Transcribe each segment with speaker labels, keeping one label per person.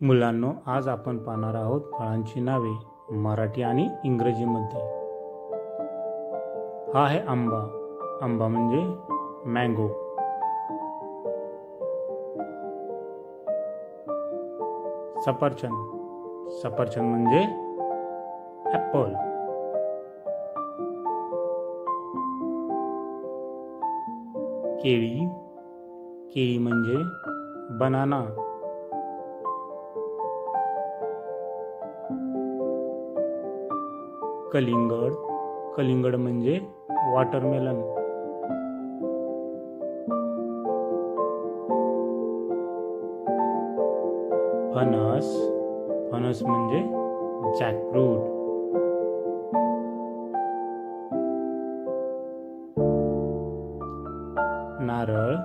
Speaker 1: मुलांनो, आज आपण पाहणार आहोत फळांची नावे मराठी आणि इंग्रजीमध्ये। हा आहे आंबा। आंबा म्हणजे मँगो। सफरचंद। सफरचंद म्हणजे ॲपल। केळी। केळी म्हणजे बनाना। कलिंगड। कलिंगड म्हणजे वॉटरमेलन। फणस। फणस म्हणजे जॅकफ्रूट। नारळ।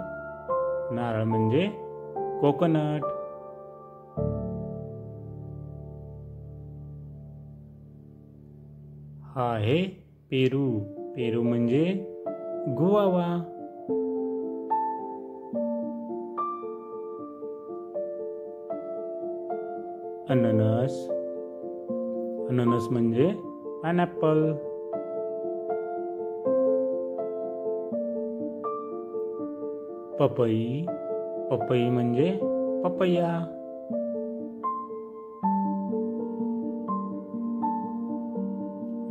Speaker 1: नारळ म्हणजे कोकोनट। हा आहे पेरू। पेरू म्हणजे गुआवा। अननस। अननस म्हणजे पाइनएप्पल। पपई। पपई म्हणजे पपैया।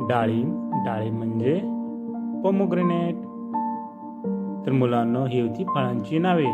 Speaker 1: डाळिंब। डाळिंब म्हणजे पोमोग्रेनेट। तर मुलांनो, ही होती फळांची नावे।